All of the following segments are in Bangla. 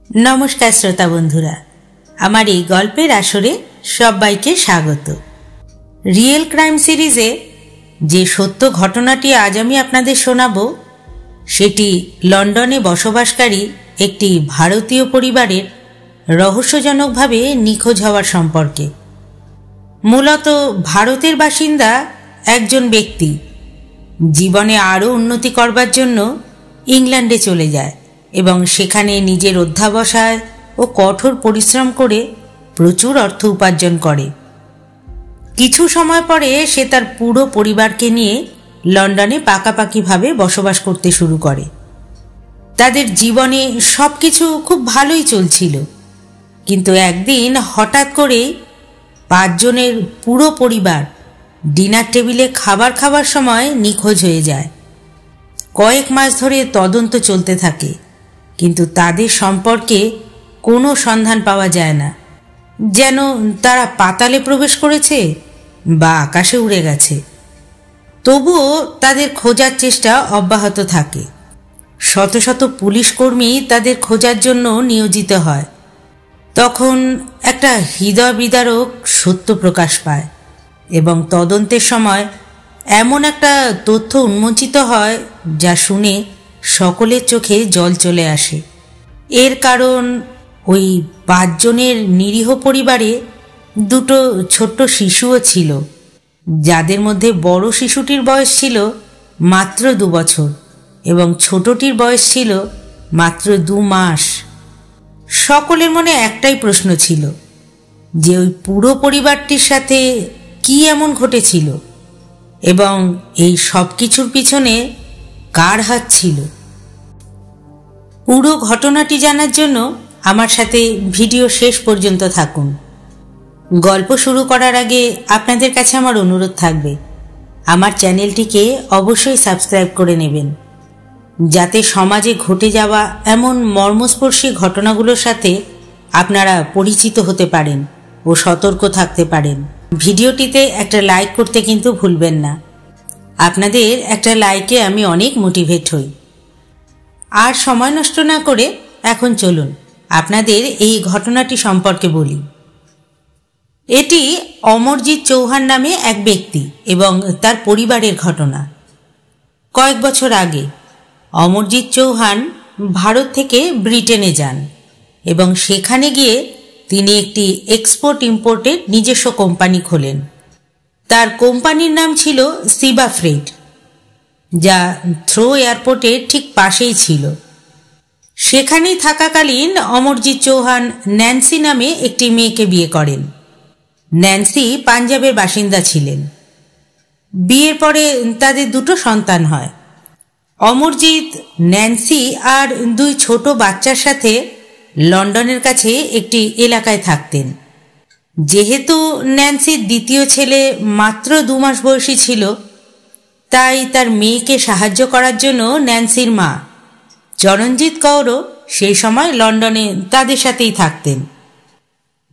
नमस्कार श्रोता बंधुरा आमार এই গল্পের আসরে সবাইকে স্বাগত। রিয়েল ক্রাইম সিরিজে যে সত্য ঘটনাটি আজ আমি আপনাদের শোনাবো সেটি লন্ডনে বসবাসকারী একটি ভারতীয় পরিবারের রহস্যজনকভাবে নিখোঁজ হওয়ার সম্পর্কে। মূলত ভারতের বাসিন্দা একজন ব্যক্তি জীবনে আরও উন্নতি করবার জন্য ইংল্যান্ডে চলে যায় এবং সেখানে নিজের অধ্যাবসায় ও কঠোর পরিশ্রম করে প্রচুর অর্থ উপার্জন করে। কিছু সময় পরে সে তার পুরো পরিবারকে নিয়ে লন্ডনে পাকাপাকিভাবে বসবাস করতে শুরু করে। তাদের জীবনে সব কিছু খুব ভালোই চলছিল, কিন্তু একদিন হঠাৎ করে 5 জনের পুরো পরিবার ডিনার টেবিলে খাবার খাবার সময় নিখোঁজ হয়ে যায়। কয়েক মাস ধরে তদন্ত চলতে থাকে, কিন্তু তাদের সম্পর্কে কোনো সন্ধান পাওয়া যায় না, যেন তারা পাতালে প্রবেশ করেছে বা আকাশে উড়ে গেছে। তবুও তাদের খোঁজার চেষ্টা অব্যাহত থাকে। শত শত পুলিশ কর্মী তাদের খোঁজার জন্য নিয়োজিত হয়। তখন একটা হৃদয় বিদারক সত্য প্রকাশ পায় এবং তদন্তের সময় এমন একটা তথ্য উন্মোচিত হয় যা শুনে সকলের চোখে জল চলে আসে। এর কারণ ওই 5 জনের নিরীহ পরিবারে 2 ছোট্ট শিশুও ছিল, যাদের মধ্যে বড় শিশুটির বয়স ছিল মাত্র 2 বছর এবং ছোটটির বয়স ছিল মাত্র 2 মাস। সকলের মনে একটাই প্রশ্ন ছিল যে ওই পুরো পরিবারটির সাথে কি এমন ঘটেছিল এবং এই সব কিছুর পিছনে কার হাত ছিল। পুরো ঘটনাটি জানার জন্য আমার সাথে ভিডিও শেষ পর্যন্ত থাকুন। গল্প শুরু করার আগে আপনাদের কাছে আমার অনুরোধ থাকবে, আমার চ্যানেলটিকে অবশ্যই সাবস্ক্রাইব করে নেবেন, যাতে সমাজে ঘটে যাওয়া এমন মর্মস্পর্শী ঘটনাগুলোর সাথে আপনারা পরিচিত হতে পারেন ও সতর্ক থাকতে পারেন। ভিডিওটিতে একটা লাইক করতে কিন্তু ভুলবেন না। আপনাদের একটা লাইকে আমি অনেক মোটিভেট হই। আর সময় নষ্ট না করে এখন চলুন আপনাদের এই ঘটনাটি সম্পর্কে বলি। এটি অমরজিৎ চৌহান নামে এক ব্যক্তি এবং তার পরিবারের ঘটনা। কয়েক বছর আগে অমরজিৎ চৌহান ভারত থেকে ব্রিটেনে যান এবং সেখানে গিয়ে তিনি একটি এক্সপোর্ট ইম্পোর্টের নিজস্ব কোম্পানি খোলেন। তার কোম্পানির নাম ছিল সিবা ফ্রেট, যা থ্রো এয়ারপোর্টের ঠিক পাশেই ছিল। সেখানেই থাকাকালীন অমরজিৎ চৌহান ন্যান্সি নামে একটি মেয়েকে বিয়ে করেন। ন্যান্সি পাঞ্জাবের বাসিন্দা ছিলেন। বিয়ের পরে তাদের 2 সন্তান হয়। অমরজিৎ, ন্যান্সি আর 2 ছোট বাচ্চার সাথে লন্ডনের কাছে একটি এলাকায় থাকতেন। যেহেতু ন্যান্সির দ্বিতীয় ছেলে মাত্র 2 মাস বয়সী ছিল, তাই তার মেয়েকে সাহায্য করার জন্য ন্যান্সির মা চরণজিৎ কৌরও সেই সময় লন্ডনে তাদের সাথেই থাকতেন।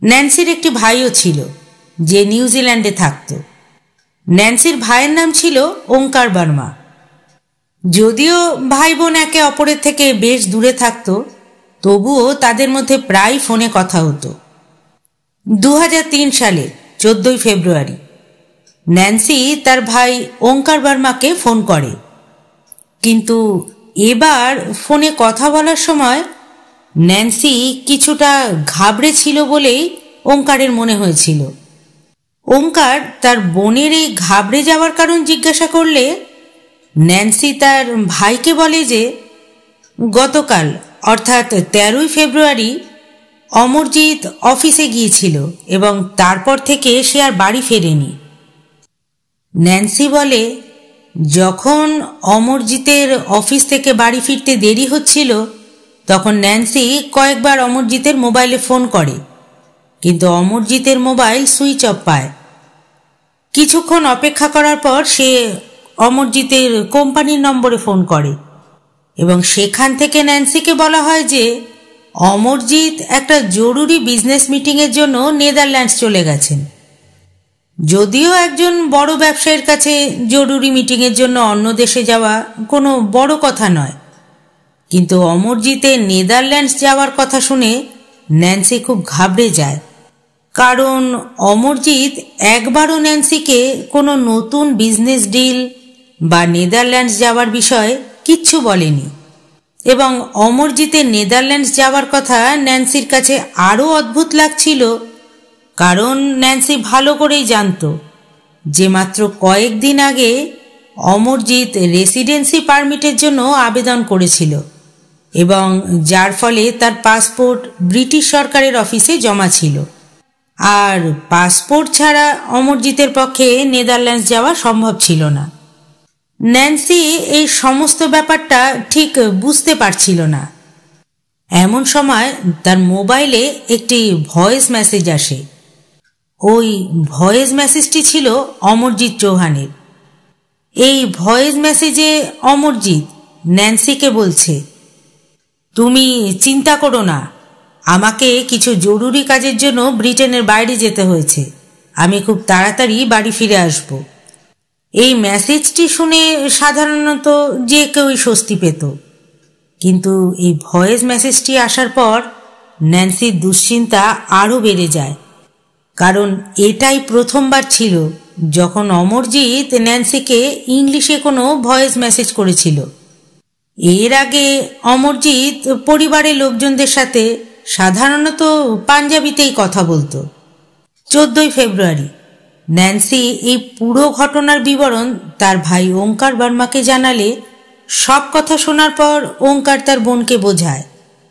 ন্যান্সির একটি ভাইও ছিল যে নিউজিল্যান্ডে থাকত। ন্যান্সির ভাইয়ের নাম ছিল ওঙ্কার বর্মা। যদিও ভাই বোন একে অপরের থেকে বেশ দূরে থাকত, তবুও তাদের মধ্যে প্রায় ফোনে কথা হতো। 2003 সালের 14 ফেব্রুয়ারি ন্যান্সি তার ভাই ওঙ্কার বর্মাকে ফোন করে, কিন্তু এবার ফোনে কথা বলার সময় ন্যান্সি কিছুটা ঘাবড়ে ছিল বলেই ওঙ্কারের মনে হয়েছিল। ওঙ্কার তার বোনের এই ঘাবড়ে যাওয়ার কারণ জিজ্ঞাসা করলে ন্যান্সি তার ভাইকে বলে যে গতকাল অর্থাৎ 13 ফেব্রুয়ারি অমরজিৎ অফিসে গিয়েছিল এবং তারপর থেকে সে আর বাড়ি ফেরেনি। ন্যান্সি বলে, যখন অমরজিতের অফিস থেকে বাড়ি ফিরতে দেরি হচ্ছিল তখন ন্যান্সি কয়েকবার অমরজিতের মোবাইলে ফোন করে, কিন্তু অমরজিতের মোবাইল সুইচ অফ পায়। কিছুক্ষণ অপেক্ষা করার পর সে অমরজিতের কোম্পানির নম্বরে ফোন করে এবং সেখান থেকে ন্যান্সিকে বলা হয় যে অমরজিৎ একটা জরুরি বিজনেস মিটিংয়ের জন্য নেদারল্যান্ডস চলে গেছেন। যদিও একজন বড় ব্যবসায়ীর কাছে জরুরি মিটিংয়ের জন্য অন্য দেশে যাওয়া কোনো বড় কথা নয়, কিন্তু অমরজিতের নেদারল্যান্ডস যাওয়ার কথা শুনে ন্যান্সি খুব ঘাবড়ে যায়, কারণ অমরজিৎ একবারও ন্যান্সিকে কোনো নতুন বিজনেস ডিল বা নেদারল্যান্ডস যাওয়ার বিষয়ে কিচ্ছু বলেনি। এবং অমরজিতের নেদারল্যান্ডস যাওয়ার কথা ন্যান্সির কাছে আরও অদ্ভুত লাগছিল, কারণ ন্যান্সি ভালো করেই জানত যে মাত্র কয়েকদিন আগে অমরজিৎ রেসিডেন্সি পারমিটের জন্য আবেদন করেছিল এবং যার ফলে তার পাসপোর্ট ব্রিটিশ সরকারের অফিসে জমা ছিল। আর পাসপোর্ট ছাড়া অমরজিতের পক্ষে নেদারল্যান্ডস যাওয়া সম্ভব ছিল না। ন্যান্সি এই সমস্ত ব্যাপারটা ঠিক বুঝতে পারছিল না। এমন সময় তার মোবাইলে একটি ভয়েস মেসেজ আসে। ওই ভয়েস মেসেজটি ছিল অমরজিৎ চৌহানের। এই ভয়েস মেসেজে অমরজিৎ ন্যান্সিকে বলছে, তুমি চিন্তা করো না, আমাকে কিছু জরুরি কাজের জন্য ব্রিটেনের বাইরে যেতে হয়েছে, আমি খুব তাড়াতাড়ি বাড়ি ফিরে আসব। এই মেসেজটি শুনে সাধারণত যে কেউই স্বস্তি পেত, কিন্তু এই ভয়েস মেসেজটি আসার পর ন্যান্সির দুশ্চিন্তা আরও বেড়ে যায়, কারণ এটাই প্রথমবার ছিল যখন অমরজিৎ ন্যান্সিকে ইংলিশে কোনো ভয়েস মেসেজ করেছিল। এর আগে অমরজিৎ পরিবারের লোকজনদের সাথে সাধারণত পাঞ্জাবিতেই কথা বলতো। 14 ফেব্রুয়ারি ন্যান্সি এই পুরো ঘটনার বিবরণ তার ভাই ওঙ্কার বর্মাকে জানালে সব কথা শোনার পর ওঙ্কার তার বোনকে বোঝায়,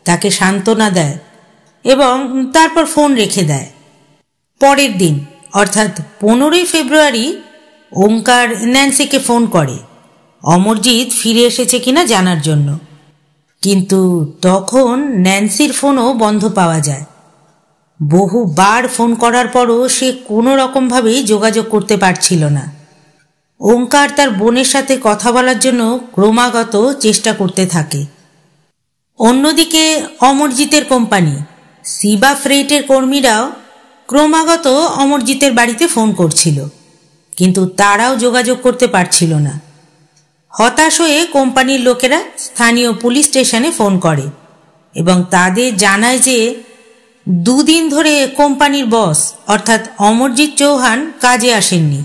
তাকে সান্ত্বনা দেয় এবং তারপর ফোন রেখে দেয়। পরের দিন অর্থাৎ 15 ফেব্রুয়ারি ওঙ্কার ন্যান্সিকে ফোন করে অমরজিৎ ফিরে এসেছে কিনা জানার জন্য, কিন্তু তখন ন্যান্সির ফোনও বন্ধ পাওয়া যায়। বহুবার ফোন করার পরও সে কোনো রকমভাবেই যোগাযোগ করতে পারছিল না। ওঙ্কার তার বোনের সাথে কথা বলার জন্য ক্রমাগত চেষ্টা করতে থাকে। অন্যদিকে অমরজিতের কোম্পানি সিবা ফ্রেটের কর্মীরাও ক্রমাগত অমরজিতের বাড়িতে ফোন করছিল, কিন্তু তারাও যোগাযোগ করতে পারছিল না। হতাশ হয়ে কোম্পানির লোকেরা স্থানীয় পুলিশ স্টেশনে ফোন করে এবং তাদের জানায় যে 2 দিন ধরে কোম্পানির বস অর্থাৎ অমরজিৎ চৌহান কাজে আসেননি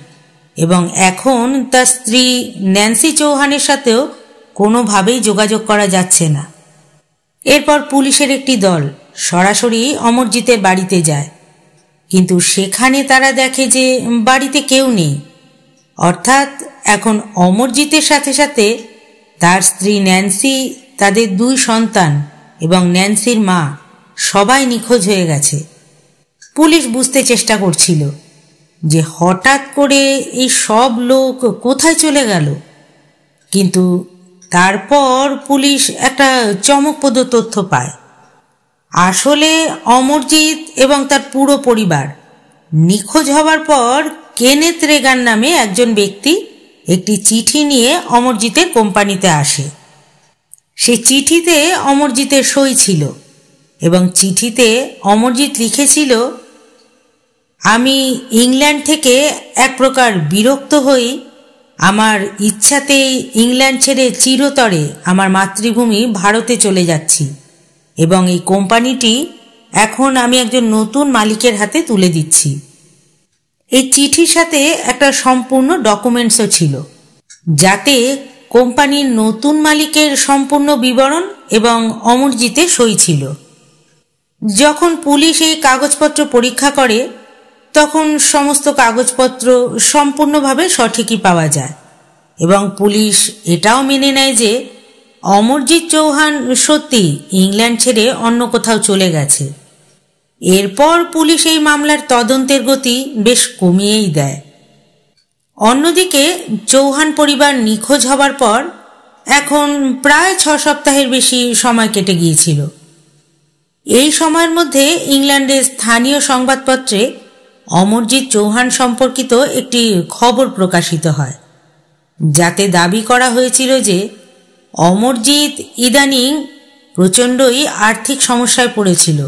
এবং এখন তার স্ত্রী ন্যান্সি চৌহানের সাথেও কোনোভাবেই যোগাযোগ করা যাচ্ছে না। এরপর পুলিশের একটি দল সরাসরি অমরজিতের বাড়িতে যায়, কিন্তু সেখানে তারা দেখে যে বাড়িতে কেউ নেই, অর্থাৎ এখন অমরজিতের সাথে সাথে তার স্ত্রী ন্যান্সি, তাদের 2 সন্তান এবং ন্যান্সির মা সবাই নিখোঁজ হয়ে গেছে। পুলিশ বুঝতে চেষ্টা করছিল যে হঠাৎ করে এই সব লোক কোথায় চলে গেল, কিন্তু তারপর পুলিশ একটা চমকপ্রদ তথ্য পায়। আসলে অমরজিৎ এবং তার পুরো পরিবার নিখোঁজ হওয়ার পর কেনেথ রেগান নামে একজন ব্যক্তি একটি চিঠি নিয়ে অমরজিতের কোম্পানিতে আসে। সেই চিঠিতে অমরজিতের সই ছিল এবং চিঠিতে অমরজিৎ লিখেছিল, আমি ইংল্যান্ড থেকে এক প্রকার বিরক্ত হই, আমার ইচ্ছাতেই ইংল্যান্ড ছেড়ে চিরতরে আমার মাতৃভূমি ভারতে চলে যাচ্ছি এবং এই কোম্পানিটি এখন আমি একজন নতুন মালিকের হাতে তুলে দিচ্ছি। এই চিঠির সাথে একটা সম্পূর্ণ ডকুমেন্টসও ছিল, যাতে কোম্পানির নতুন মালিকের সম্পূর্ণ বিবরণ এবং অমরজিতের সই ছিল। যখন পুলিশ এই কাগজপত্র পরীক্ষা করে তখন সমস্ত কাগজপত্র সম্পূর্ণভাবে সঠিকই পাওয়া যায় এবং পুলিশ এটাও মেনে নেয় যে অমরজিৎ চৌহান সত্যি ইংল্যান্ড ছেড়ে অন্য কোথাও চলে গেছে। এরপর পুলিশ এই মামলার তদন্তের গতি বেশ কমিয়েই দেয়। অন্যদিকে চৌহান পরিবার নিখোঁজ হবার পর এখন প্রায় 6 সপ্তাহের বেশি সময় কেটে গিয়েছিল। এই সময়ের মধ্যে ইংল্যান্ডের স্থানীয় সংবাদপত্রে অমরজিৎ চৌহান সম্পর্কিত একটি খবর প্রকাশিত হয়, যাতে দাবি করা হয়েছিল যে অমরজিৎ ইদানিং প্রচণ্ডই আর্থিক সমস্যায় পড়েছিল,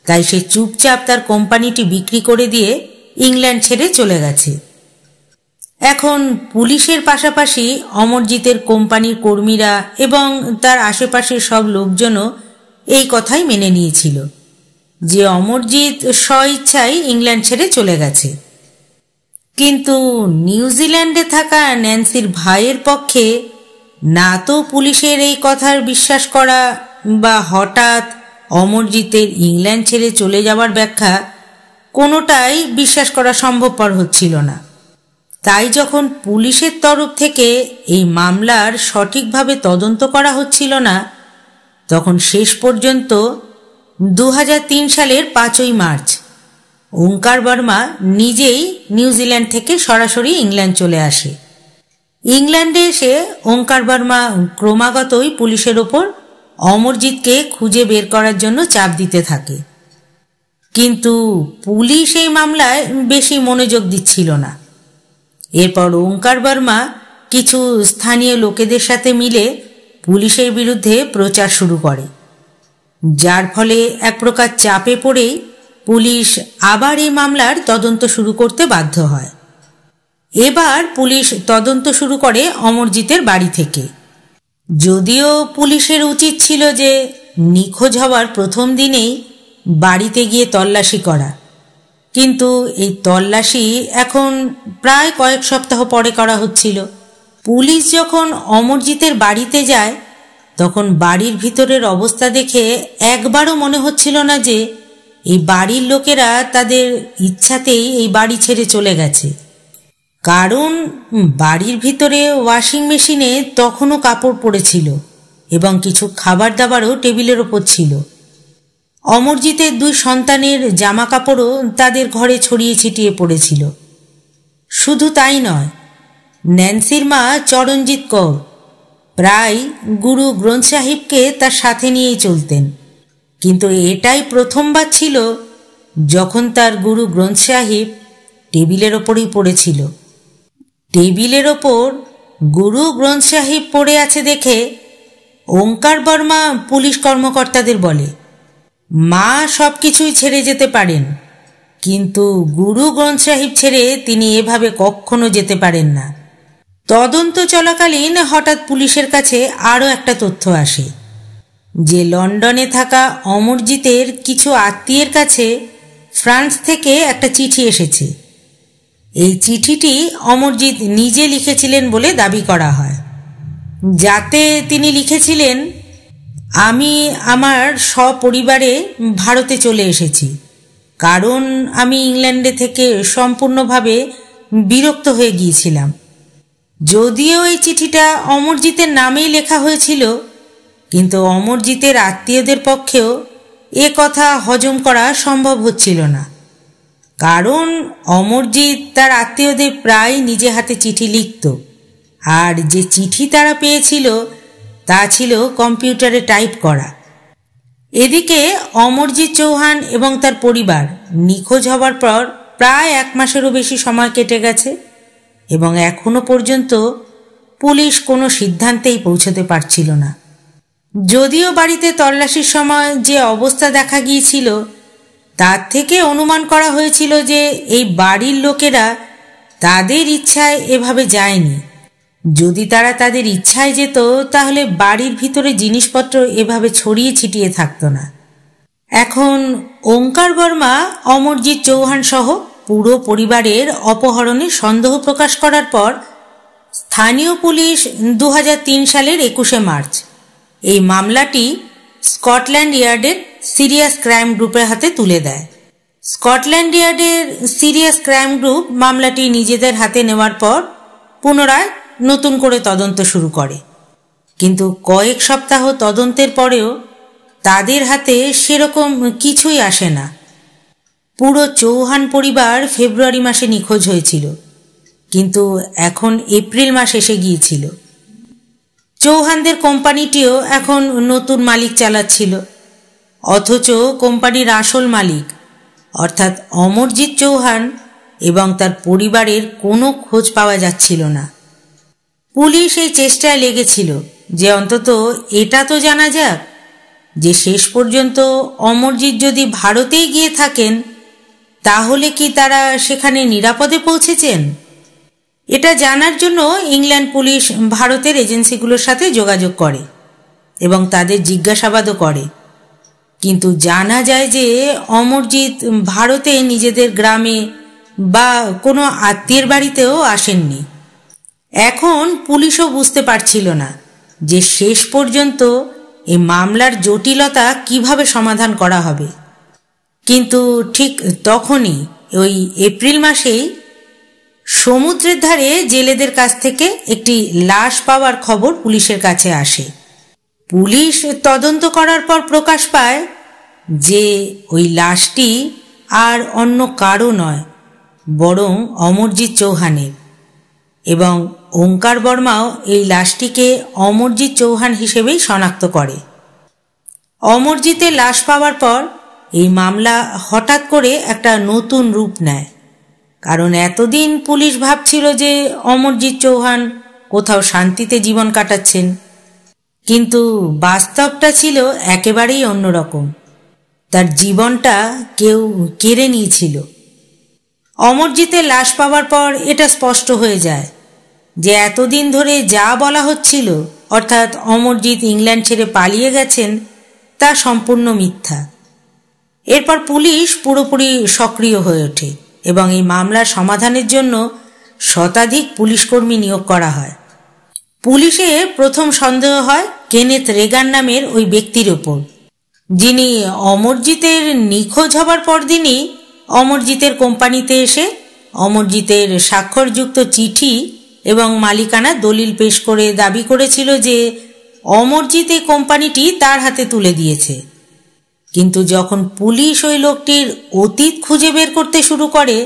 তাই সে চুপচাপ তার কোম্পানিটি বিক্রি করে দিয়ে ইংল্যান্ড ছেড়ে চলে গেছে। এখন পুলিশের পাশাপাশি অমরজিতের কোম্পানির কর্মীরা এবং তার আশেপাশের সব লোকজনও এই কথাই মেনে নিয়েছিল যে অমরজিৎ স্বইচ্ছায় ইংল্যান্ড ছেড়ে চলে গেছে। কিন্তু নিউজিল্যান্ডে থাকা ন্যান্সির ভাইয়ের পক্ষে না তো পুলিশের এই কথার বিশ্বাস করা বা হঠাৎ অমরজিতের ইংল্যান্ড ছেড়ে চলে যাওয়ার ব্যাখ্যা কোনোটাই বিশ্বাস করা সম্ভবপর হচ্ছিল না। তাই যখন পুলিশের তরফ থেকে এই মামলার সঠিকভাবে তদন্ত করা হচ্ছিল না, তখন শেষ পর্যন্ত 2003 সালের 5ই মার্চ ওঙ্কার বর্মা নিজেই নিউজিল্যান্ড থেকে সরাসরি ইংল্যান্ড চলে আসে। ইংল্যান্ডে এসে ওঙ্কার বর্মা ক্রমাগতই পুলিশের ওপর অমরজিৎকে খুঁজে বের করার জন্য চাপ দিতে থাকে। কিন্তু পুলিশ এই মামলায় বেশি মনোযোগ দিচ্ছিল না। এরপর ওঙ্কার বর্মা কিছু স্থানীয় লোকেদের সাথে মিলে পুলিশের বিরুদ্ধে প্রচার শুরু করে, যার ফলে এক প্রকার চাপে পড়েই পুলিশ আবার এই মামলার তদন্ত শুরু করতে বাধ্য হয়। এবার পুলিশ তদন্ত শুরু করে অমরজিতের বাড়ি থেকে। যদিও পুলিশের উচিত ছিল যে নিখোঁজ হওয়ার প্রথম দিনেই বাড়িতে গিয়ে তল্লাশি করা, কিন্তু এই তল্লাশি এখন প্রায় কয়েক সপ্তাহ পরে করা হচ্ছিল। পুলিশ যখন অমরজিতের বাড়িতে যায় তখন বাড়ির ভিতরের অবস্থা দেখে একবারও মনে হচ্ছিল না যে এই বাড়ির লোকেরা তাদের ইচ্ছাতেই এই বাড়ি ছেড়ে চলে গেছে, কারণ বাড়ির ভিতরে ওয়াশিং মেশিনে তখনও কাপড় পড়েছিল এবং কিছু খাবার দাবারও টেবিলের ওপর ছিল। অমরজিতের 2 সন্তানের জামা কাপড়ও তাদের ঘরে ছড়িয়ে ছিটিয়ে পড়েছিল। শুধু তাই নয়, ন্যান্সির মা চরণজিৎ কৌর প্রায় গুরু গ্রন্থ সাহিবকে তার সাথে নিয়েই চলতেন, কিন্তু এটাই প্রথমবার ছিল যখন তার গুরু গ্রন্থ সাহিব টেবিলের ওপরেই পড়েছিল। টেবিলের ওপর গুরু গ্রন্থ সাহিব পড়ে আছে দেখে ওঙ্কার বর্মা পুলিশ কর্মকর্তাদের বলে, মা সব কিছুই ছেড়ে যেতে পারেন, কিন্তু গুরু গ্রন্থ সাহিব ছেড়ে তিনি এভাবে কখনো যেতে পারেন না। তদন্ত চলাকালীন হঠাৎ পুলিশের কাছে আরও একটা তথ্য আসে যে লন্ডনে থাকা অমরজিতের কিছু আত্মীয়ের কাছে ফ্রান্স থেকে একটা চিঠি এসেছে। এই চিঠিটি অমরজিৎ নিজে লিখেছিলেন বলে দাবি করা হয়, যাতে তিনি লিখেছিলেন, আমি আমার সপরিবারে ভারতে চলে এসেছি কারণ আমি ইংল্যান্ডে থেকে সম্পূর্ণভাবে বিরক্ত হয়ে গিয়েছিলাম। যদিও এই চিঠিটা অমরজিতের নামেই লেখা হয়েছিল, কিন্তু অমরজিতের আত্মীয়দের পক্ষেও এ কথা হজম করা সম্ভব হচ্ছিল না, কারণ অমরজিৎ তার আত্মীয়দের প্রায় নিজে হাতে চিঠি লিখত, আর যে চিঠি তারা পেয়েছিল তা ছিল কম্পিউটারে টাইপ করা। এদিকে অমরজিৎ চৌহান এবং তার পরিবার নিখোঁজ হবার পর প্রায় 1 মাসেরও বেশি সময় কেটে গেছে এবং এখনো পর্যন্ত পুলিশ কোনো সিদ্ধান্তেই পৌঁছতে পারছিল না। যদিও বাড়িতে তল্লাশির সময় যে অবস্থা দেখা গিয়েছিল তার থেকে অনুমান করা হয়েছিল যে এই বাড়ির লোকেরা তাদের ইচ্ছায় এভাবে যায়নি। যদি তারা তাদের ইচ্ছায় যেত তাহলে বাড়ির ভিতরে জিনিসপত্র এভাবে ছড়িয়ে ছিটিয়ে থাকতো না। এখন ওঙ্কার বর্মা অমরজিৎ চৌহান সহ পুরো পরিবারের অপহরণে সন্দেহ প্রকাশ করার পর স্থানীয় পুলিশ 2003 সালের 21শে মার্চ এই মামলাটি স্কটল্যান্ড ইয়ার্ডের সিরিয়াস ক্রাইম গ্রুপের হাতে তুলে দেয়। স্কটল্যান্ড ইয়ার্ডের সিরিয়াস ক্রাইম গ্রুপ মামলাটি নিজেদের হাতে নেওয়ার পর পুনরায় নতুন করে তদন্ত শুরু করে, কিন্তু কয়েক সপ্তাহ তদন্তের পরেও তাদের হাতে সেরকম কিছুই আসে না। পুরো চৌহান পরিবার ফেব্রুয়ারি মাসে নিখোঁজ হয়েছিল, কিন্তু এখন এপ্রিল মাস এসে গিয়েছিল। চৌহানদের কোম্পানিটিও এখন নতুন মালিক চালাচ্ছিল, অথচ কোম্পানির আসল মালিক অর্থাৎ অমরজিৎ চৌহান এবং তার পরিবারের কোনো খোঁজ পাওয়া যাচ্ছিল না। পুলিশ এই চেষ্টায় লেগেছিল যে অন্তত এটা তো জানা যাক যে শেষ পর্যন্ত অমরজিৎ যদি ভারতেই গিয়ে থাকেন তাহলে কি তারা সেখানে নিরাপদে পৌঁছেছেন। এটা জানার জন্য ইংল্যান্ড পুলিশ ভারতের এজেন্সিগুলোর সাথে যোগাযোগ করে এবং তাদের জিজ্ঞাসাবাদও করে, কিন্তু জানা যায় যে অমরজিৎ ভারতে নিজেদের গ্রামে বা কোনো আত্মীয়ের বাড়িতেও আসেননি। এখন পুলিশও বুঝতে পারছিল না যে শেষ পর্যন্ত এই মামলার জটিলতা কিভাবে সমাধান করা হবে। কিন্তু ঠিক তখনই ওই এপ্রিল মাসেই সমুদ্রের ধারে জেলেদের কাছ থেকে একটি লাশ পাওয়ার খবর পুলিশের কাছে আসে। পুলিশ তদন্ত করার পর প্রকাশ পায় যে ওই লাশটি আর অন্য কারো নয়, বরং অমরজিৎ চৌহানের, এবং ওঙ্কার বর্মাও এই লাশটিকে অমরজিৎ চৌহান হিসেবেই শনাক্ত করে। অমরজিতের লাশ পাওয়ার পর এই মামলা হঠাৎ করে একটা নতুন রূপ নেয়, কারণ এতদিন পুলিশ ভাবছিল যে অমরজিৎ চৌহান কোথাও শান্তিতে জীবন কাটাচ্ছেন, কিন্তু বাস্তবটা ছিল একেবারেই অন্যরকম। তার জীবনটা কেউ কেড়ে নিয়েছিল। অমরজিতের লাশ পাওয়ার পর এটা স্পষ্ট হয়ে যায় যে এতদিন ধরে যা বলা হচ্ছিল, অর্থাৎ অমরজিৎ ইংল্যান্ড ছেড়ে পালিয়ে গেছেন, তা সম্পূর্ণ মিথ্যা। এরপর পুলিশ পুরোপুরি সক্রিয় হয়ে ওঠে এবং এই মামলার সমাধানের জন্য শতাধিক পুলিশকর্মী নিয়োগ করা হয়। পুলিশে প্রথম সন্দেহ হয় কেনেথ রেগান নামের ওই ব্যক্তির ওপর, যিনি অমরজিতের নিখোঁজ হবার পরদিনই অমরজিতের কোম্পানিতে এসে অমরজিতের স্বাক্ষরযুক্ত চিঠি এবং মালিকানা দলিল পেশ করে দাবি করেছিল যে অমরজিৎ এই কোম্পানিটি তার হাতে তুলে দিয়েছে। কিন্তু যখন পুলিশ ওই লোকটির অতীত খুঁজে বের করতে শুরু করে,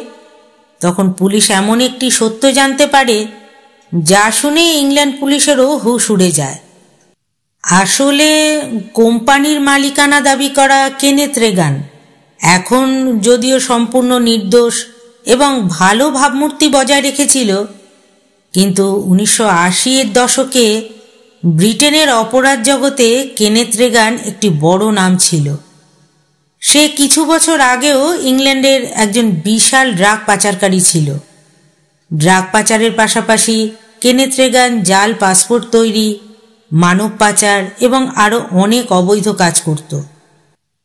তখন পুলিশ এমন একটি সত্য জানতে পারে যা শুনে ইংল্যান্ড পুলিশেরও হুঁশ উড়ে যায়। আসলে কোম্পানির মালিকানা দাবি করা কেনেথ রেগান এখন যদিও সম্পূর্ণ নির্দোষ এবং ভালো ভাবমূর্তি বজায় রেখেছিল, কিন্তু 1980-এর দশকে ব্রিটেনের অপরাধ জগতে কেনেথ রেগান একটি বড় নাম ছিল। সে কিছু বছর আগেও ইংল্যান্ডের একজন বিশাল ড্রাগ পাচারকারী ছিল। ড্রাগ পাচারের পাশাপাশি কেনেথ রেগান জাল পাসপোর্ট তৈরি, মানব পাচার এবং আরও অনেক অবৈধ কাজ করত।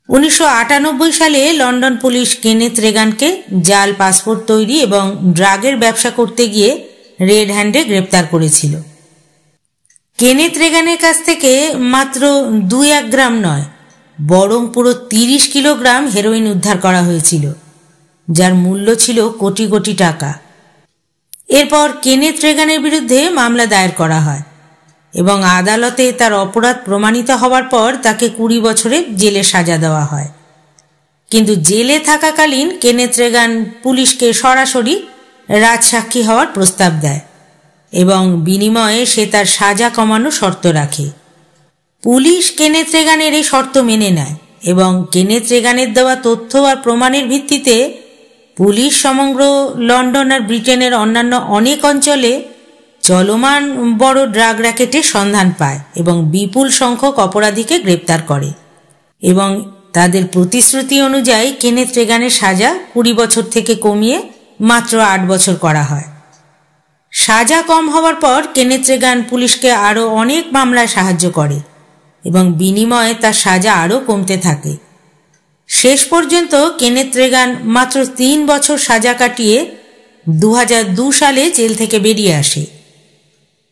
1998 সালে লন্ডন পুলিশ কেনেথ রেগানকে জাল পাসপোর্ট তৈরি এবং ড্রাগের ব্যবসা করতে গিয়ে রেড হ্যান্ডে গ্রেপ্তার করেছিল। কেনেথ রেগানের কাছ থেকে মাত্র 2-1 গ্রাম নয়, বরং পুরো 30 কিলোগ্রাম হেরোইন উদ্ধার করা হয়েছিল, যার মূল্য ছিল কোটি কোটি টাকা। এরপর কেনেথ রেগানের বিরুদ্ধে মামলা দায়ের করা হয় এবং আদালতে তার অপরাধ প্রমাণিত হওয়ার পর তাকে 20 বছরের জেলের সাজা দেওয়া হয়। কিন্তু জেলে থাকাকালীন কেনেথ রেগান পুলিশকে সরাসরি রাজসাক্ষী হওয়ার প্রস্তাব দেয় এবং বিনিময়ে সে তার সাজা কমানো শর্ত রাখে। পুলিশ কেনেথ রেগানের এই শর্ত মেনে নেয় এবং কেনেথ রেগানের দেওয়া তথ্য আর প্রমাণের ভিত্তিতে পুলিশ সমগ্র লন্ডন আর ব্রিটেনের অন্যান্য অনেক অঞ্চলে চলমান বড় ড্রাগ র্যাকেটের সন্ধান পায় এবং বিপুল সংখ্যক অপরাধীকে গ্রেপ্তার করে, এবং তাদের প্রতিশ্রুতি অনুযায়ী কেনেথ রেগানের সাজা 20 বছর থেকে কমিয়ে মাত্র 8 বছর করা হয়। সাজা কম হওয়ার পর কেনেথ রেগান পুলিশকে আরও অনেক মামলায় সাহায্য করে এবং বিনিময়ে তার সাজা আরও কমতে থাকে। শেষ পর্যন্ত কেনেথ রেগান মাত্র 3 বছর সাজা কাটিয়ে 2002 সালে জেল থেকে বেরিয়ে আসে।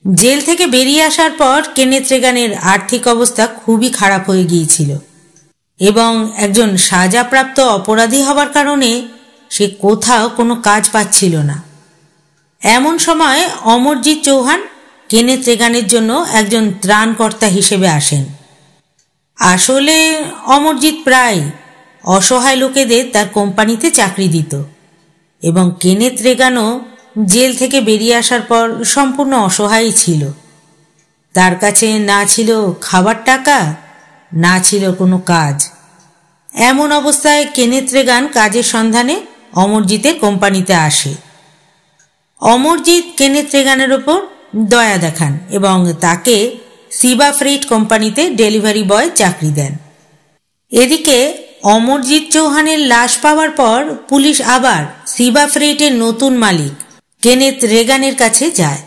জেল থেকে বেরিয়ে আসার পর কেনেথ রেগানের আর্থিক অবস্থা খুবই খারাপ হয়ে গিয়েছিল এবং একজন সাজাপ্রাপ্ত অপরাধী হবার কারণে সে কোথাও কোনো কাজ পাচ্ছিল না। এমন সময় অমরজিৎ চৌহান কেনেথ রেগানের জন্য একজন ত্রাণকর্তা হিসেবে আসেন। আসলে অমরজিৎ প্রায় অসহায় লোকেদের তার কোম্পানিতে চাকরি দিত এবং কেনেথ রেগানও জেল থেকে বেরিয়ে আসার পর সম্পূর্ণ অসহায় ছিল। তার কাছে না ছিল খাবার টাকা, না ছিল কোনো কাজ। এমন অবস্থায় কেনেথ রেগান কাজের সন্ধানে অমরজিতের কোম্পানিতে আসে। অমরজিৎ কেনেথ রেগানের ওপর দয়া দেখান এবং তাকে সিবা ফ্রেইট কোম্পানিতে ডেলিভারি বয় চাকরি দেন। এদিকে অমরজিৎ চৌহানের লাশ পাওয়ার পর পুলিশ আবার সিবা ফ্রেইটের নতুন মালিক কেনেথ রেগানের কাছে যায়,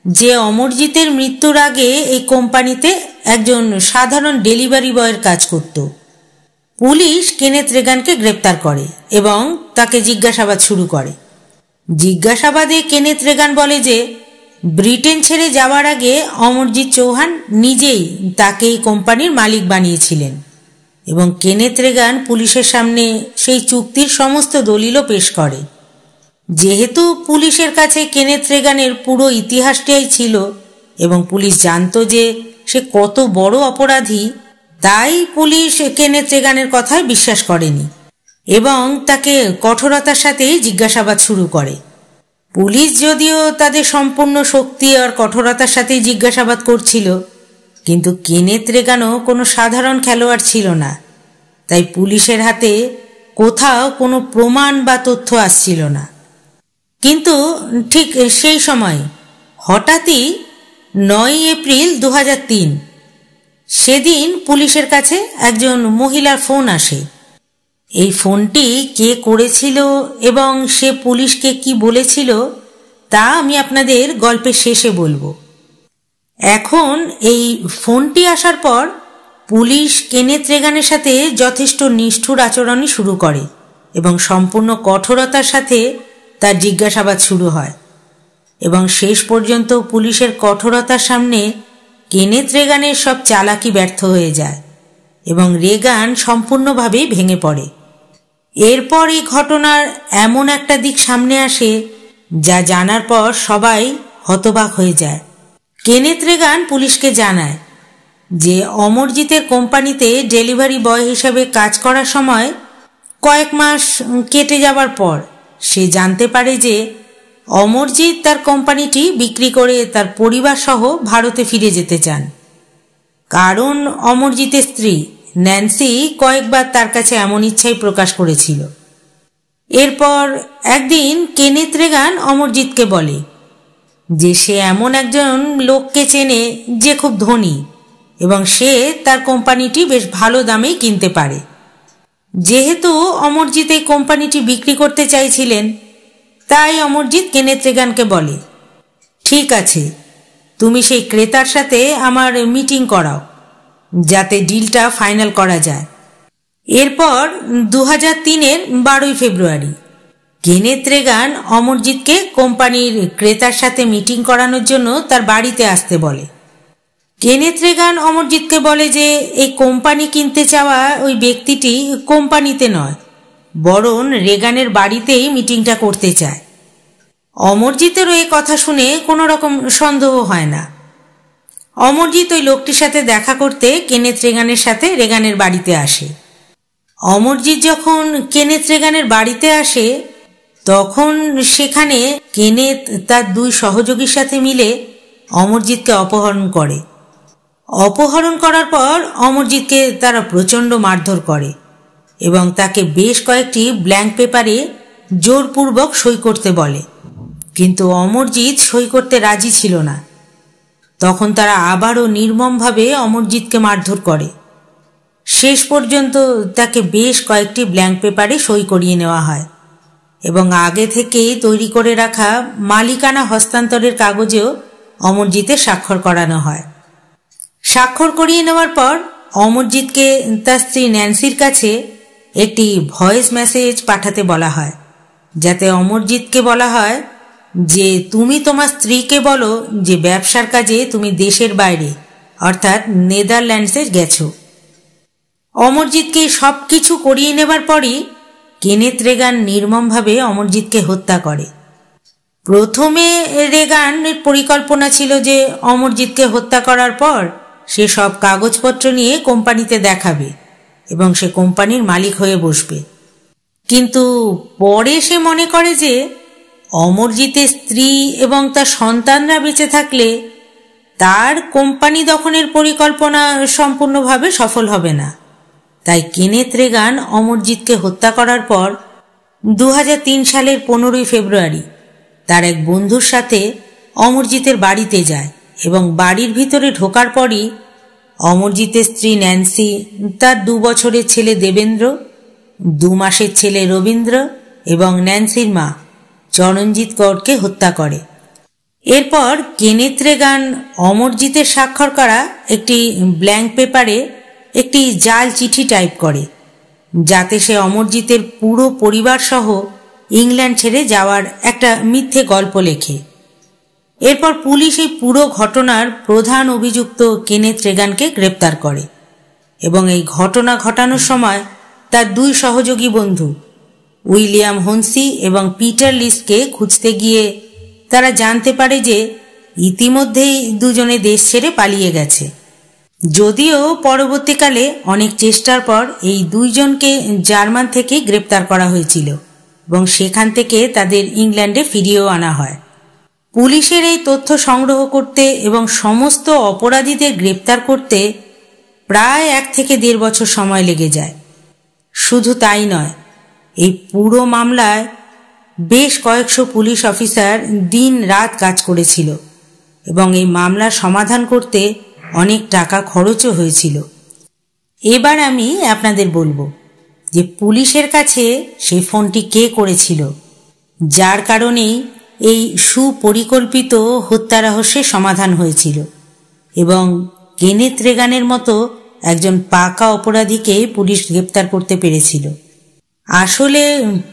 যে অমরজিতের মৃত্যুর আগে এই কোম্পানিতে একজন সাধারণ ডেলিভারি বয়ের কাজ করত। পুলিশ কেনেথ রেগানকে গ্রেপ্তার করে এবং তাকে জিজ্ঞাসাবাদ শুরু করে। জিজ্ঞাসাবাদে কেনেথ রেগান বলে যে ব্রিটেন ছেড়ে যাওয়ার আগে অমরজিৎ চৌহান নিজেই তাকে এই কোম্পানির মালিক বানিয়েছিলেন এবং কেনেথ রেগান পুলিশের সামনে সেই চুক্তির সমস্ত দলিলও পেশ করে। যেহেতু পুলিশের কাছে কেনেথ রেগানের পুরো ইতিহাসটাই ছিল এবং পুলিশ জানতো যে সে কত বড় অপরাধী, তাই পুলিশ কেনেথ রেগানের কথায় বিশ্বাস করেনি এবং তাকে কঠোরতার সাথে জিজ্ঞাসাবাদ শুরু করে। পুলিশ যদিও তাদের সম্পূর্ণ শক্তি আর কঠোরতার সাথে জিজ্ঞাসাবাদ করছিল, কিন্তু কেনেথ রেগানও কোনো সাধারণ খেলোয়াড় ছিল না, তাই পুলিশের হাতে কোথাও কোনো প্রমাণ বা তথ্য আসছিল না। কিন্তু ঠিক সেই সময় হঠাৎই 9 এপ্রিল 2003 সেদিন পুলিশের কাছে একজন মহিলার ফোন আসে। এই ফোনটি কে করেছিল এবং সে পুলিশকে কি বলেছিল তা আমি আপনাদের গল্পের শেষে বলবো। এখন এই ফোনটি আসার পর পুলিশ কেনেথ রেগানের সাথে যথেষ্ট নিষ্ঠুর আচরণই শুরু করে এবং সম্পূর্ণ কঠোরতার সাথে তার জিজ্ঞাসাবাদ শুরু হয় এবং শেষ পর্যন্ত পুলিশের কঠোরতার সামনে কেনেথ রেগানের সব চালাকি ব্যর্থ হয়ে যায় এবং রেগান সম্পূর্ণভাবেই ভেঙে পড়ে। এরপর এই ঘটনার এমন একটা দিক সামনে আসে যা জানার পর সবাই হতবাক হয়ে যায়। কেনেথ রেগান পুলিশকে জানায় যে অমরজিতের কোম্পানিতে ডেলিভারি বয় হিসেবে কাজ করার সময় কয়েক মাস কেটে যাওয়ার পর সে জানতে পারে যে অমরজিৎ তার কোম্পানিটি বিক্রি করে তার পরিবার সহ ভারতে ফিরে যেতে চান, কারণ অমরজিতের স্ত্রী ন্যান্সি কয়েকবার তার কাছে এমন ইচ্ছাই প্রকাশ করেছিল। এরপর একদিন কেনেথ রেগান অমরজিৎকে বলে যে সে এমন একজন লোককে চেনে যে খুব ধনী এবং সে তার কোম্পানিটি বেশ ভালো দামেই কিনতে পারে। যেহেতু অমরজিৎ এই কোম্পানিটি বিক্রি করতে চাইছিলেন, তাই অমরজিৎ কেনেথ রেগানকে বলে, ঠিক আছে, তুমি সেই ক্রেতার সাথে আমার মিটিং করাও যাতে ডিলটা ফাইনাল করা যায়। এরপর 2003-এর 12 ফেব্রুয়ারি কেনেথ রেগান অমরজিৎকে কোম্পানির ক্রেতার সাথে মিটিং করানোর জন্য তার বাড়িতে আসতে বলে। কেনেথ রেগান অমরজিৎকে বলে যে এই কোম্পানি কিনতে চাওয়া ওই ব্যক্তিটি কোম্পানিতে নয়, বরং রেগানের বাড়িতেই মিটিংটা করতে চায়। অমরজিতেরও এই কথা শুনে কোনো রকম সন্দেহ হয় না। অমরজিৎ ওই লোকটির সাথে দেখা করতে কেনেথ রেগানের সাথে রেগানের বাড়িতে আসে। অমরজিৎ যখন কেনেথ রেগানের বাড়িতে আসে তখন সেখানে কেনেথ তার 2 সহযোগীর সাথে মিলে অমরজিৎকে অপহরণ করে। অপহরণ করার পর অমরজিৎকে তারা প্রচণ্ড মারধর করে এবং তাকে বেশ কয়েকটি ব্ল্যাঙ্ক পেপারে জোরপূর্বক সই করতে বলে, কিন্তু অমরজিৎ সই করতে রাজি ছিল না। তখন তারা আবারও নির্মমভাবে অমরজিৎকে মারধর করে। শেষ পর্যন্ত তাকে বেশ কয়েকটি ব্ল্যাঙ্ক পেপারে সই করিয়ে নেওয়া হয় এবং আগে থেকেই তৈরি করে রাখা মালিকানা হস্তান্তরের কাগজেও অমরজিতের স্বাক্ষর করানো হয়। স্বাক্ষর করিয়ে নেওয়ার পর অমরজিৎকে তার স্ত্রী ন্যান্সির কাছে একটি ভয়েস মেসেজ পাঠাতে বলা হয়, যাতে অমরজিৎকে বলা হয় যে তুমি তোমার স্ত্রীকে বলো যে ব্যবসার কাজে তুমি দেশের বাইরে অর্থাৎ নেদারল্যান্ডসে গেছো। অমরজিৎকে সব কিছু করিয়ে নেবার পরই কেনেথ রেগান নির্মমভাবে অমরজিৎকে হত্যা করে। প্রথমে রেগানের পরিকল্পনা ছিল যে অমরজিৎকে হত্যা করার পর সে সব কাগজপত্র নিয়ে কোম্পানিতে দেখাবে এবং সে কোম্পানির মালিক হয়ে বসবে, কিন্তু পরে সে মনে করে যে অমরজিতের স্ত্রী এবং তার সন্তানরা বেঁচে থাকলে তার কোম্পানি দখলের পরিকল্পনা সম্পূর্ণভাবে সফল হবে না। তাই কেনেথ রেগান অমরজিৎকে হত্যা করার পর 2003 সালের 15 ফেব্রুয়ারি তার এক বন্ধুর সাথে অমরজিতের বাড়িতে যায় এবং বাড়ির ভিতরে ঢোকার পরই অমরজিতের স্ত্রী ন্যান্সি, তার 2 বছরের ছেলে দেবেন্দ্র, 2 মাসের ছেলে রবীন্দ্র এবং ন্যান্সির মা চরণজিৎ কৌরকে হত্যা করে। এরপর কেনেথ রেগান অমরজিতের স্বাক্ষর করা একটি ব্ল্যাঙ্ক পেপারে একটি জাল চিঠি টাইপ করে, যাতে সে অমরজিতের পুরো পরিবার সহ ইংল্যান্ড ছেড়ে যাওয়ার একটা মিথ্যে গল্প লেখে। এরপর পুলিশ এই পুরো ঘটনার প্রধান অভিযুক্ত কেনেথ রেগানকে গ্রেপ্তার করে এবং এই ঘটনা ঘটানোর সময় তার দুই সহযোগী বন্ধু উইলিয়াম হোনসি এবং পিটার লিসকে খুঁজতে গিয়ে তারা জানতে পারে যে ইতিমধ্যেই দুজনে দেশ ছেড়ে পালিয়ে গেছে। যদিও পরবর্তীকালে অনেক চেষ্টার পর এই দুইজনকে জার্মান থেকে গ্রেপ্তার করা হয়েছিল এবং সেখান থেকে তাদের ইংল্যান্ডে ফিরিয়েও আনা হয়। পুলিশের এই তথ্য সংগ্রহ করতে এবং সমস্ত অপরাধীদের গ্রেপ্তার করতে প্রায় 1 থেকে 1.5 বছর সময় লেগে যায়। শুধু তাই নয়, এই পুরো মামলায় বেশ কয়েকশো পুলিশ অফিসার দিন রাত কাজ করেছিল এবং এই মামলার সমাধান করতে অনেক টাকা খরচও হয়েছিল। এবার আমি আপনাদের বলবো যে পুলিশের কাছে সেই ফোনটি কে করেছিল, যার কারণেই এই সুপরিকল্পিত হত্যা রহস্যের সমাধান হয়েছিল এবং কেনেথ রেগানের মতো একজন পাকা অপরাধীকে পুলিশ গ্রেপ্তার করতে পেরেছিল। আসলে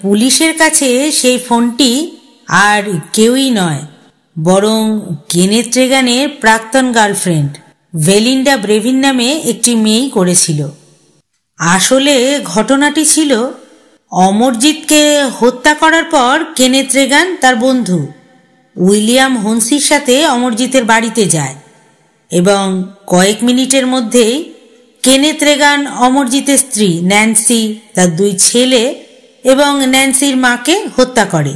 পুলিশের কাছে সেই ফোনটি আর কেউই নয়, বরং কেনেথ রেগানের প্রাক্তন গার্লফ্রেন্ড ভেলিন্ডা ব্রেভিন নামে একটি মেয়েই করেছিল। আসলে ঘটনাটি ছিল, অমরজিৎকে হত্যা করার পর কেনেথ রেগান তার বন্ধু উইলিয়াম হোনসির সাথে অমরজিতের বাড়িতে যায় এবং কয়েক মিনিটের মধ্যেই কেনেথ রেগান অমরজিতের স্ত্রী ন্যান্সি, তার 2 ছেলে এবং ন্যান্সির মাকে হত্যা করে।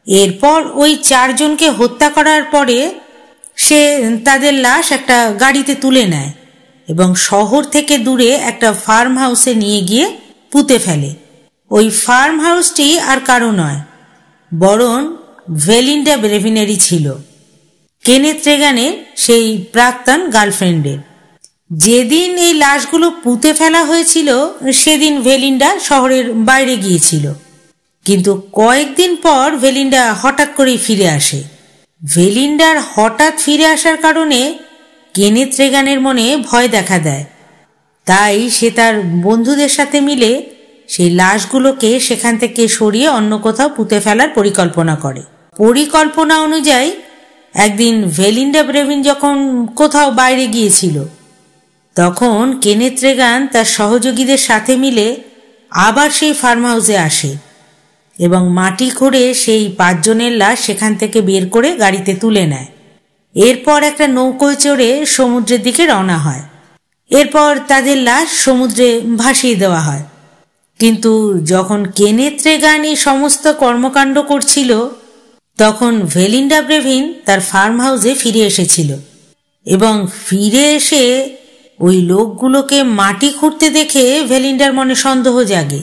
এরপর ওই 4 জনকে হত্যা করার পরে সে তাদের লাশ একটা গাড়িতে তুলে নেয় এবং শহর থেকে দূরে একটা ফার্ম হাউসে নিয়ে গিয়ে পুঁতে ফেলে। ওই ফার্ম হাউসটি আর কারো নয়, বরং ভেলিন্ডা ব্রেভিনেরই ছিল, কেনেথ রেগানের সেই প্রাক্তন গার্লফ্রেন্ডের। যেদিন এই লাশগুলো পুঁতে ফেলা হয়েছিল সেদিন ভেলিন্ডা শহরের বাইরে গিয়েছিল, কিন্তু কয়েকদিন পর ভেলিন্ডা হঠাৎ করেই ফিরে আসে। ভেলিন্ডার হঠাৎ ফিরে আসার কারণে কেনেথ রেগানের মনে ভয় দেখা দেয়, তাই সে তার বন্ধুদের সাথে মিলে সেই লাশগুলোকে সেখান থেকে সরিয়ে অন্য কোথাও পুঁতে ফেলার পরিকল্পনা করে। পরিকল্পনা অনুযায়ী একদিন ভেলিন্ডা ব্রেভিন যখন কোথাও বাইরে গিয়েছিল, তখন কেনেথ রেগান তার সহযোগীদের সাথে মিলে আবার সেই ফার্ম হাউসে আসে এবং মাটি খুঁড়ে সেই 5 জনের লাশ সেখান থেকে বের করে গাড়িতে তুলে নেয়। এরপর একটা নৌকোয় চড়ে সমুদ্রের দিকে রওনা হয়। এরপর তাদের লাশ সমুদ্রে ভাসিয়ে দেওয়া হয়। কিন্তু যখন কেনেথ রেগান এই সমস্ত কর্মকাণ্ড করছিল, তখন ভেলিন্ডা ব্রেভিন তার ফার্ম হাউসে ফিরে এসেছিল এবং ফিরে এসে ওই লোকগুলোকে মাটি খুঁড়তে দেখে ভেলিন্ডার মনে সন্দেহ জাগে।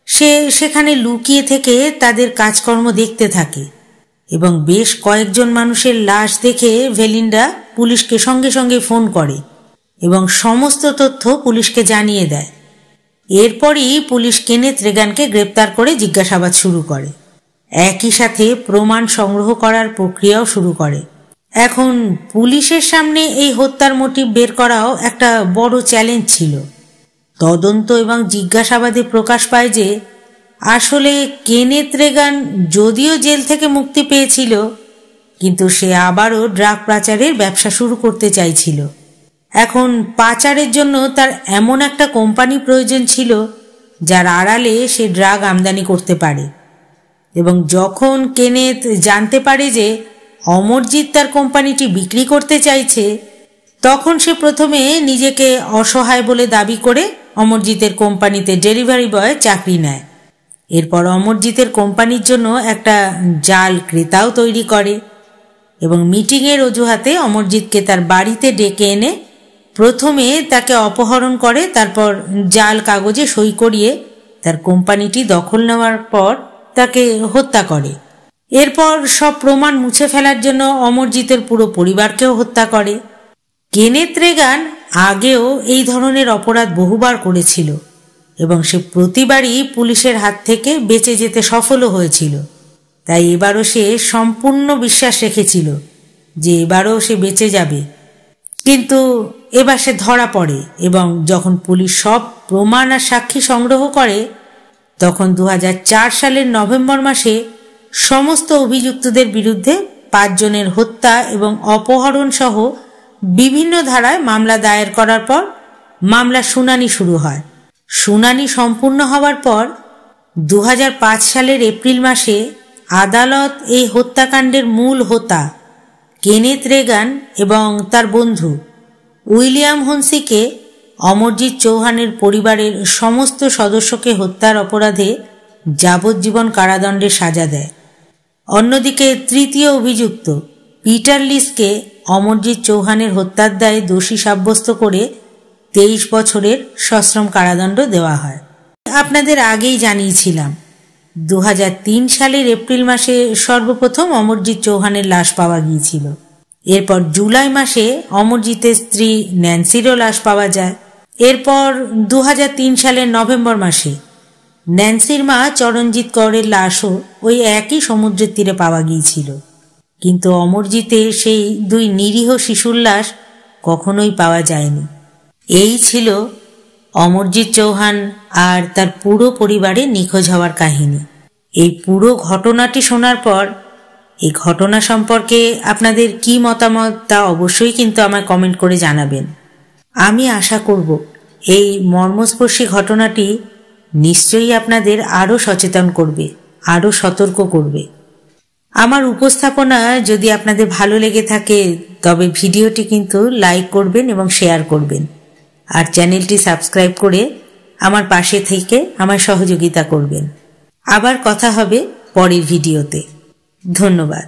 সে সেখানে লুকিয়ে থেকে তাদের কাজকর্ম দেখতে থাকে এবং বেশ কয়েকজন মানুষের লাশ দেখে ভেলিন্ডা পুলিশকে সঙ্গে সঙ্গে ফোন করে এবং সমস্ত তথ্য পুলিশকে জানিয়ে দেয়। এরপরই পুলিশ কেনেথ রেগানকে গ্রেপ্তার করে জিজ্ঞাসাবাদ শুরু করে। একই সাথে প্রমাণ সংগ্রহ করার প্রক্রিয়াও শুরু করে। এখন পুলিশের সামনে এই হত্যার মোটিভ বের করাও একটা বড় চ্যালেঞ্জ ছিল। তদন্ত এবং জিজ্ঞাসাবাদে প্রকাশ পায় যে আসলে কেনেথ রেগান যদিও জেল থেকে মুক্তি পেয়েছিল, কিন্তু সে আবারও ড্রাগ পাচারের ব্যবসা শুরু করতে চাইছিল। এখন পাচারের জন্য তার এমন একটা কোম্পানি প্রয়োজন ছিল যার আড়ালে সে ড্রাগ আমদানি করতে পারে। এবং যখন কেনেথ জানতে পারে যে অমরজিৎ তার কোম্পানিটি বিক্রি করতে চাইছে, তখন সে প্রথমে নিজেকে অসহায় বলে দাবি করে অমরজিতের কোম্পানিতে ডেলিভারি বয় চাকরি নেয়। এরপর অমরজিতের কোম্পানির জন্য একটা জাল ক্রেতাও তৈরি করে এবং মিটিংয়ের অজুহাতে অমরজিৎকে তার বাড়িতে ডেকে এনে প্রথমে তাকে অপহরণ করে, তারপর জাল কাগজে সই করিয়ে তার কোম্পানিটি দখল নেওয়ার পর তাকে হত্যা করে। এরপর সব প্রমাণ মুছে ফেলার জন্য অমরজিতের পুরো পরিবারকেও হত্যা করে। কেনেথ রেগান আগেও এই ধরনের অপরাধ বহুবার করেছিল এবং সে প্রতিবারই পুলিশের হাত থেকে বেঁচে যেতে সফলও হয়েছিল। তাই এবারও সে সম্পূর্ণ বিশ্বাস রেখেছিল যে এবারও সে বেঁচে যাবে। কিন্তু এবার সে ধরা পড়ে এবং যখন পুলিশ সব প্রমাণ আর সাক্ষী সংগ্রহ করে তখন 2004 সালের নভেম্বর মাসে সমস্ত অভিযুক্তদের বিরুদ্ধে 5 জনের হত্যা এবং অপহরণ সহ বিভিন্ন ধারায় মামলা দায়ের করার পর মামলার শুনানি শুরু হয়। শুনানি সম্পূর্ণ হওয়ার পর 2005 সালের এপ্রিল মাসে আদালত এই হত্যাকাণ্ডের মূল হোতা কেনেথ রেগান এবং তার বন্ধু উইলিয়াম হন্সিকে অমরজিৎ চৌহানের পরিবারের সমস্ত সদস্যকে হত্যার অপরাধে যাবজ্জীবন কারাদণ্ডের সাজা দেয়। অন্যদিকে তৃতীয় অভিযুক্ত পিটার লিসকে অমরজিৎ চৌহানের হত্যার দায়ে দোষী সাব্যস্ত করে 23 বছরের সশ্রম কারাদণ্ড দেওয়া হয়। আপনাদের আগেই জানিয়েছিলাম 2003 সালের এপ্রিল মাসে সর্বপ্রথম অমরজিৎ চৌহানের লাশ পাওয়া গিয়েছিল। এরপর জুলাই মাসে অমরজিতের স্ত্রী ন্যান্সিরও লাশ পাওয়া যায়। এরপর 2003 সালের নভেম্বর মাসে ন্যান্সির মা চরণজিৎ কৌরের লাশও ওই একই সমুদ্রের তীরে পাওয়া গিয়েছিল। কিন্তু অমরজিতের সেই 2 নিরীহ শিশুর লাশ কখনোই পাওয়া যায়নি। এই ছিল অমরজিৎ চৌহান আর তার পুরো পরিবারের নিখোঁজ হওয়ার কাহিনী। এই পুরো ঘটনাটি শোনার পর এই ঘটনা সম্পর্কে আপনাদের কি মতামত তা অবশ্যই কিন্তু আমায় কমেন্ট করে জানাবেন। আমি আশা করব এই মর্মস্পর্শী ঘটনাটি নিশ্চয়ই আপনাদের আরও সচেতন করবে, আরও সতর্ক করবে। আমার উপস্থাপনা যদি আপনাদের ভালো লেগে থাকে তবে ভিডিওটি কিন্তু লাইক করবেন এবং শেয়ার করবেন, আর চ্যানেলটি সাবস্ক্রাইব করে আমার পাশে থেকে আমায় সহযোগিতা করবেন। আবার কথা হবে পরের ভিডিওতে। ধন্যবাদ।